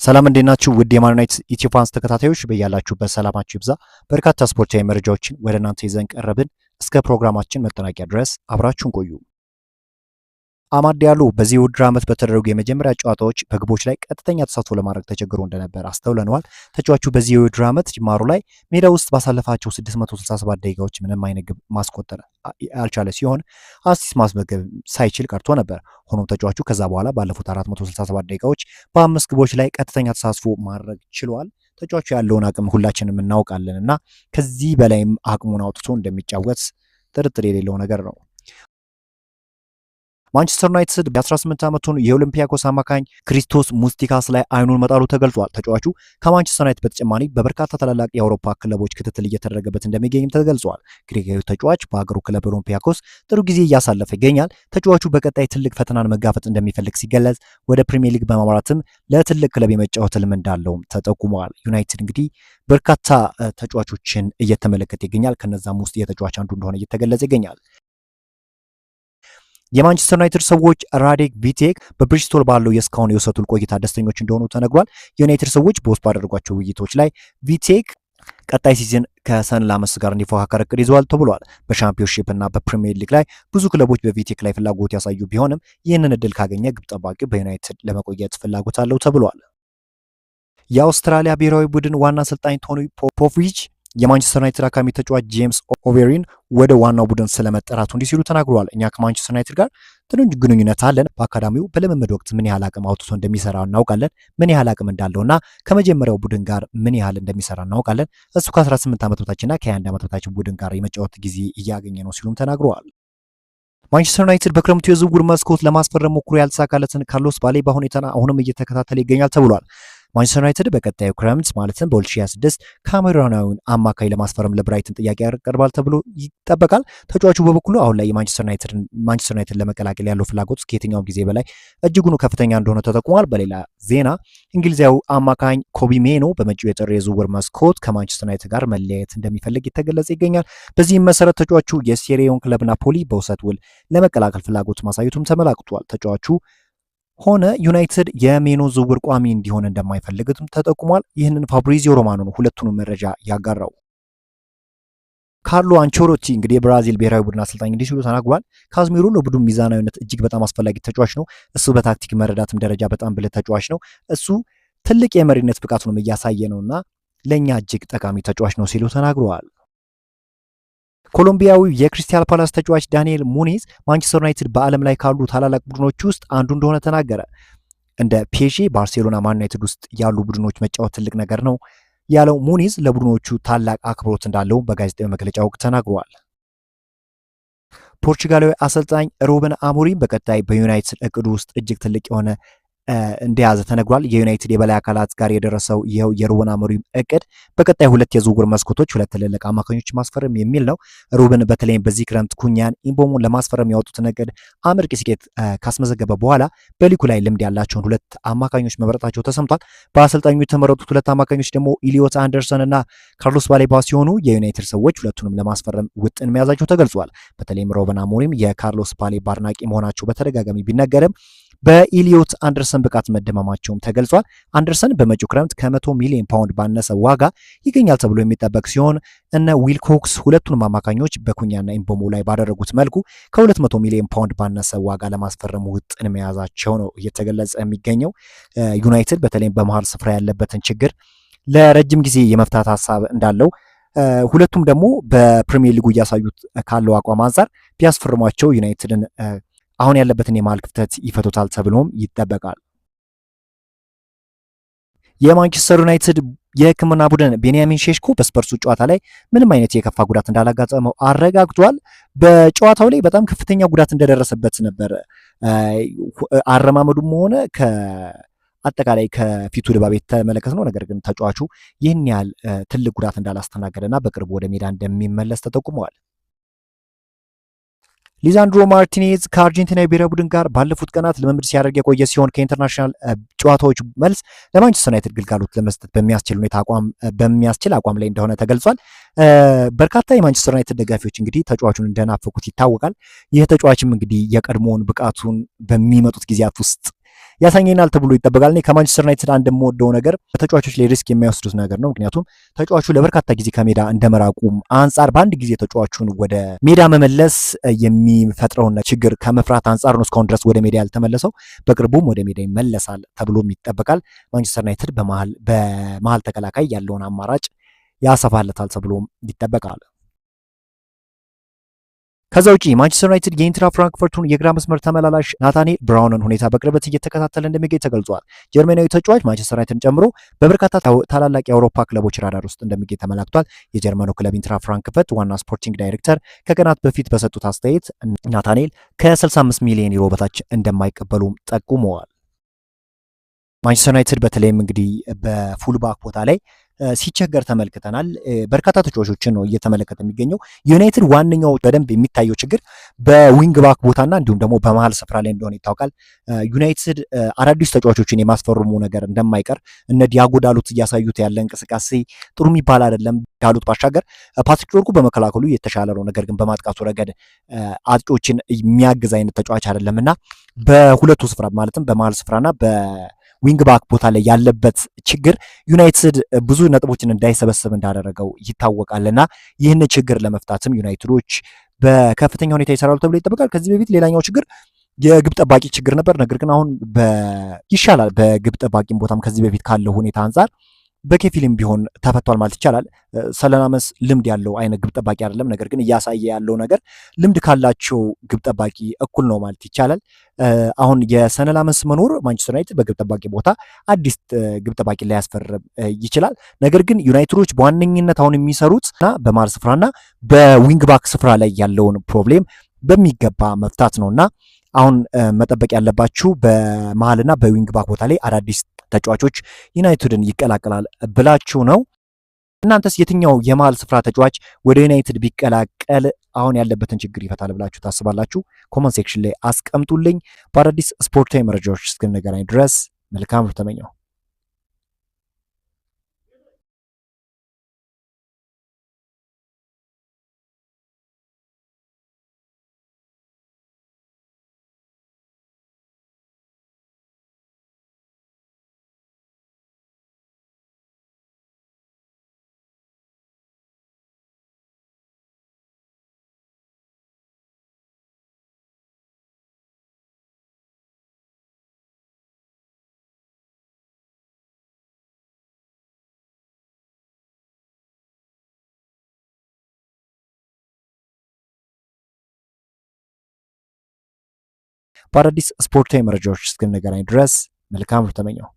ሰላም እንዴት ናችሁ? ውድ የማን ዩናይትድ ኢትዮ ፋንስ ተከታታዮች በያላችሁበት ሰላማችሁ ይብዛ። በርካታ ስፖርታዊ መረጃዎችን ወደ እናንተ ይዘን ቀረብን። እስከ ፕሮግራማችን መጠናቂያ ድረስ አብራችሁን ቆዩ። አማድ ዲያሎ በዚህ ውድድር ዓመት በተደረጉ የመጀመሪያ ጨዋታዎች በግቦች ላይ ቀጥተኛ ተሳትፎ ለማድረግ ተቸግሮ እንደነበር አስተውለነዋል። ተጫዋቹ በዚህ የውድድር ዓመት ጅማሩ ላይ ሜዳ ውስጥ ባሳለፋቸው 667 ደቂቃዎች ምንም አይነት ግብ ማስቆጠር ያልቻለ ሲሆን አሲስት ማስመዝገብ ሳይችል ቀርቶ ነበር። ሆኖም ተጫዋቹ ከዛ በኋላ ባለፉት 467 ደቂቃዎች በ5 ግቦች ላይ ቀጥተኛ ተሳትፎ ማድረግ ችሏል። ተጫዋቹ ያለውን አቅም ሁላችንም እናውቃለን እና ከዚህ በላይም አቅሙን አውጥቶ እንደሚጫወት ጥርጥር የሌለው ነገር ነው። ማንቸስተር ዩናይትድ የ18 ዓመቱን የኦሎምፒያኮስ አማካኝ ክሪስቶስ ሙስቲካስ ላይ አይኑን መጣሉ ተገልጿል። ተጫዋቹ ከማንቸስተር ዩናይትድ በተጨማሪ በበርካታ ታላላቅ የአውሮፓ ክለቦች ክትትል እየተደረገበት እንደሚገኝም ተገልጿል። ግሪካዊ ተጫዋች በሀገሩ ክለብ ኦሎምፒያኮስ ጥሩ ጊዜ እያሳለፈ ይገኛል። ተጫዋቹ በቀጣይ ትልቅ ፈተናን መጋፈጥ እንደሚፈልግ ሲገለጽ፣ ወደ ፕሪሚየር ሊግ በማምራትም ለትልቅ ክለብ የመጫወት ህልም እንዳለውም ተጠቁመዋል። ዩናይትድ እንግዲህ በርካታ ተጫዋቾችን እየተመለከተ ይገኛል። ከነዛም ውስጥ የተጫዋች አንዱ እንደሆነ እየተገለጸ ይገኛል። የማንቸስተር ዩናይትድ ሰዎች ራዴክ ቪቴክ በብሪስቶል ባለው የእስካሁን የውሰቱ ቆይታ ደስተኞች እንደሆኑ ተነግሯል። የዩናይትድ ሰዎች በውስጥ ባደረጓቸው ውይይቶች ላይ ቪቴክ ቀጣይ ሲዝን ከሰንላመስ ጋር እንዲፎካከር እቅድ ይዘዋል ተብሏል። በሻምፒዮንሺፕ እና በፕሪሚየር ሊግ ላይ ብዙ ክለቦች በቪቴክ ላይ ፍላጎት ያሳዩ ቢሆንም ይህንን እድል ካገኘ ግብ ጠባቂው በዩናይትድ ለመቆየት ፍላጎት አለው ተብሏል። የአውስትራሊያ ብሔራዊ ቡድን ዋና አሰልጣኝ ቶኒ ፖፖቪች የማንቸስተር ዩናይትድ አካዳሚ ተጫዋች ጄምስ ኦቬሪን ወደ ዋናው ቡድን ስለመጠራቱ እንዲህ ሲሉ ተናግረዋል። እኛ ከማንቸስተር ዩናይትድ ጋር ጥሩ ግንኙነት አለን። በአካዳሚው በልምምድ ወቅት ምን ያህል አቅም አውጥቶ እንደሚሰራ እናውቃለን። ምን ያህል አቅም እንዳለውና ከመጀመሪያው ቡድን ጋር ምን ያህል እንደሚሰራ እናውቃለን። እሱ ከ18 ዓመት በታችና ከ21 ዓመት በታች ቡድን ጋር የመጫወት ጊዜ እያገኘ ነው ሲሉም ተናግረዋል። ማንቸስተር ዩናይትድ በክረምቱ የዝውውር መስኮት ለማስፈረም ሞክሮ ያልተሳካለትን ካርሎስ ባሌባ ሁኔታ አሁንም እየተከታተለ ይገኛል ተብሏል። ማንቸስተር ዩናይትድ በቀጣዩ ክረምት ማለትም በ2026 ካሜሩናዊውን አማካይ ለማስፈረም ለብራይተን ጥያቄ ያቀርባል ተብሎ ይጠበቃል። ተጫዋቹ በበኩሉ አሁን ላይ ማንቸስተር ዩናይትድ ለመቀላቀል ያለው ፍላጎት ከየትኛውም ጊዜ በላይ እጅጉኑ ከፍተኛ እንደሆነ ተጠቁሟል። በሌላ ዜና እንግሊዛዊው አማካኝ ኮቢ ሜኖ በመጪው የጥር የዝውውር መስኮት ከማንቸስተር ዩናይትድ ጋር መለያየት እንደሚፈልግ የተገለጸ ይገኛል። በዚህም መሰረት ተጫዋቹ የሴሪያውን ክለብ ናፖሊ በውሰት ውል ለመቀላቀል ፍላጎት ማሳየቱም ተመላክቷል። ተጫዋቹ ሆነ ዩናይትድ የሜኖ ዝውውር ቋሚ እንዲሆን እንደማይፈልግም ተጠቁሟል። ይህንን ፋብሪዚዮ ሮማኖ ነው ሁለቱንም መረጃ ያጋራው። ካርሎ አንቸሎቲ እንግዲህ የብራዚል ብሔራዊ ቡድን አሰልጣኝ እንዲህ ሲሉ ተናግሯል። ካዝሚሮ ለቡድን ሚዛናዊነት እጅግ በጣም አስፈላጊ ተጫዋች ነው። እሱ በታክቲክ መረዳትም ደረጃ በጣም ብልህ ተጫዋች ነው። እሱ ትልቅ የመሪነት ብቃቱንም እያሳየ ነውና ለእኛ እጅግ ጠቃሚ ተጫዋች ነው ሲሉ ተናግረዋል። ኮሎምቢያዊው የክሪስታል ፓላስ ተጫዋች ዳንኤል ሙኒዝ ማንቸስተር ዩናይትድ በዓለም ላይ ካሉ ታላላቅ ቡድኖች ውስጥ አንዱ እንደሆነ ተናገረ። እንደ ፔዤ፣ ባርሴሎና፣ ማን ዩናይትድ ውስጥ ያሉ ቡድኖች መጫወት ትልቅ ነገር ነው ያለው ሙኒዝ ለቡድኖቹ ታላቅ አክብሮት እንዳለው በጋዜጣዊ መግለጫ ወቅት ተናግሯል። ፖርቹጋላዊ አሰልጣኝ ሩበን አሞሪም በቀጣይ በዩናይትድ እቅዱ ውስጥ እጅግ ትልቅ የሆነ እንደያዘ ተነግሯል። የዩናይትድ የበላይ አካላት ጋር የደረሰው ይኸው የሩበን አሞሪም እቅድ በቀጣይ 2 የዝውውር መስኮቶች 2 ትልልቅ አማካኞች ማስፈረም የሚል ነው። ሩበን በተለይም በዚህ ክረምት ኩኛን ኢምቦሙን ለማስፈረም ያወጡትን እቅድ አመርቂ ስኬት ካስመዘገበ በኋላ በሊጉ ላይ ልምድ ያላቸውን 2 አማካኞች መምረጣቸው ተሰምቷል። በአሰልጣኙ የተመረጡት 2 አማካኞች ደግሞ ኢሊዮት አንደርሰን እና ካርሎስ ባሌባ ሲሆኑ የዩናይትድ ሰዎች ሁለቱንም ለማስፈረም ውጥን መያዛቸው ተገልጿል። በተለይም ሩበን አሞሪም የካርሎስ ባሌባ አድናቂ መሆናቸው በተደጋጋሚ ቢነገርም በኢሊዮት አንደርሰን ብቃት መደማማቸውም ተገልጿል። አንደርሰን በመጪው ክረምት ከ100 ሚሊዮን ፓውንድ ባነሰ ዋጋ ይገኛል ተብሎ የሚጠበቅ ሲሆን እነ ዊልኮክስ ሁለቱንም አማካኞች በኩኛና ኢምቦሞ ላይ ባደረጉት መልኩ ከ200 ሚሊዮን ፓውንድ ባነሰ ዋጋ ለማስፈረም ውጥን መያዛቸው ነው እየተገለጸ የሚገኘው። ዩናይትድ በተለይም በመሃል ስፍራ ያለበትን ችግር ለረጅም ጊዜ የመፍታት ሀሳብ እንዳለው ሁለቱም ደግሞ በፕሪሚየር ሊጉ እያሳዩት ካለው አቋም አንጻር ቢያስፈርሟቸው ዩናይትድን አሁን ያለበትን የመሃል ክፍተት ይፈቱታል ተብሎም ይጠበቃል። የማንቸስተር ዩናይትድ የሕክምና ቡድን ቤንያሚን ሼሽኮ በስፐርሱ ጨዋታ ላይ ምንም አይነት የከፋ ጉዳት እንዳላጋጠመው አረጋግጧል። በጨዋታው ላይ በጣም ከፍተኛ ጉዳት እንደደረሰበት ነበር አረማመዱም ሆነ አጠቃላይ ከፊቱ ድባብ የተመለከት ነው። ነገር ግን ተጫዋቹ ይህን ያህል ትልቅ ጉዳት እንዳላስተናገደና በቅርቡ ወደ ሜዳ እንደሚመለስ ተጠቁመዋል። ሊዛንድሮ ማርቲኔዝ ከአርጀንቲና ብሔራዊ ቡድን ጋር ባለፉት ቀናት ልምምድ ሲያደርግ የቆየ ሲሆን ከኢንተርናሽናል ጨዋታዎች መልስ ለማንቸስተር ዩናይትድ ግልጋሎት ለመስጠት በሚያስችል አቋም ላይ እንደሆነ ተገልጿል። በርካታ የማንቸስተር ዩናይትድ ደጋፊዎች እንግዲህ ተጫዋቹን እንደናፈቁት ይታወቃል። ይህ ተጫዋችም እንግዲህ የቀድሞውን ብቃቱን በሚመጡት ጊዜያት ውስጥ ያሳየናል ተብሎ ይጠበቃል። እኔ ከማንቸስተር ዩናይትድ አንድ የምወደው ነገር በተጫዋቾች ላይ ሪስክ የማይወስዱት ነገር ነው። ምክንያቱም ተጫዋቹ ለበርካታ ጊዜ ከሜዳ እንደመራቁም አንጻር በአንድ ጊዜ ተጫዋቹን ወደ ሜዳ መመለስ የሚፈጥረውን ችግር ከመፍራት አንጻር ነው እስካሁን ድረስ ወደ ሜዳ ያልተመለሰው። በቅርቡም ወደ ሜዳ ይመለሳል ተብሎም ይጠበቃል። ማንቸስተር ዩናይትድ በመሀል ተከላካይ ያለውን አማራጭ ያሰፋለታል ተብሎም ይጠበቃል። ከዛ ውጪ ማንቸስተር ዩናይትድ የኢንትራ ፍራንክፈርቱን የግራ መስመር ተመላላሽ ናታኒኤል ብራውንን ሁኔታ በቅርበት እየተከታተለ እንደሚገኝ ተገልጿል። ጀርመናዊ ተጫዋች ማንቸስተር ዩናይትድን ጨምሮ በበርካታ ታላላቅ የአውሮፓ ክለቦች ራዳር ውስጥ እንደሚገኝ ተመላክቷል። የጀርመኑ ክለብ ኢንትራ ፍራንክፈርት ዋና ስፖርቲንግ ዳይሬክተር ከቀናት በፊት በሰጡት አስተያየት ናታኒኤል ከ65 ሚሊዮን ዩሮ በታች እንደማይቀበሉም ጠቁመዋል። ማንቸስተር ዩናይትድ በተለይም እንግዲህ በፉልባክ ቦታ ላይ ሲቸገር ተመልክተናል። በርካታ ተጫዋቾችን ነው እየተመለከተ የሚገኘው። ዩናይትድ ዋነኛው በደንብ የሚታየው ችግር በዊንግ ባክ ቦታና እንዲሁም ደግሞ በመሀል ስፍራ ላይ እንደሆነ ይታወቃል። ዩናይትድ አዳዲስ ተጫዋቾችን የማስፈርሙ ነገር እንደማይቀር እነ ዲያጎ ዳሎት እያሳዩት ያለ እንቅስቃሴ ጥሩ የሚባል አይደለም። ዳሎት ባሻገር ፓትሪክ ዶርጉ በመከላከሉ የተሻለ ነው፣ ነገር ግን በማጥቃቱ ረገድ አጥቂዎችን የሚያግዝ አይነት ተጫዋች አይደለም እና በሁለቱ ስፍራ ማለትም በመሀል ስፍራና ዊንግ ባክ ቦታ ላይ ያለበት ችግር ዩናይትድ ብዙ ነጥቦችን እንዳይሰበስብ እንዳደረገው ይታወቃልና ይህን ችግር ለመፍታትም ዩናይትዶች በከፍተኛ ሁኔታ ይሰራሉ ተብሎ ይጠበቃል። ከዚህ በፊት ሌላኛው ችግር የግብ ጠባቂ ችግር ነበር። ነገር ግን አሁን ይሻላል። በግብ ጠባቂም ቦታም ከዚህ በፊት ካለው ሁኔታ አንጻር በከፊልም ቢሆን ተፈቷል ማለት ይቻላል። ሰለናመስ ልምድ ያለው አይነት ግብ ጠባቂ አይደለም። ነገር ግን እያሳየ ያለው ነገር ልምድ ካላቸው ግብ ጠባቂ እኩል ነው ማለት ይቻላል። አሁን የሰለናመስ መኖር ማንቸስተር ዩናይትድ በግብ ጠባቂ ቦታ አዲስ ግብ ጠባቂ ላይ ያስፈርም ይችላል። ነገር ግን ዩናይትዶች በዋነኝነት አሁን የሚሰሩት በመሃል ስፍራና በዊንግ ባክ ስፍራ ላይ ያለውን ፕሮብሌም በሚገባ መፍታት ነውና አሁን መጠበቅ ያለባችሁ በመሃልና በዊንግ ባክ ቦታ ላይ አዳዲስ ተጫዋቾች ዩናይትድን ይቀላቀላል ብላችሁ ነው። እናንተስ የትኛው የመሃል ስፍራ ተጫዋች ወደ ዩናይትድ ቢቀላቀል አሁን ያለበትን ችግር ይፈታል ብላችሁ ታስባላችሁ? ኮመንት ሴክሽን ላይ አስቀምጡልኝ። በአዳዲስ ስፖርታዊ መረጃዎች እስክንገናኝ ድረስ መልካም ተመኘው። በአዳዲስ ስፖርታዊ መረጃዎች እስክንገናኝ ድረስ መልካም ተመኘው።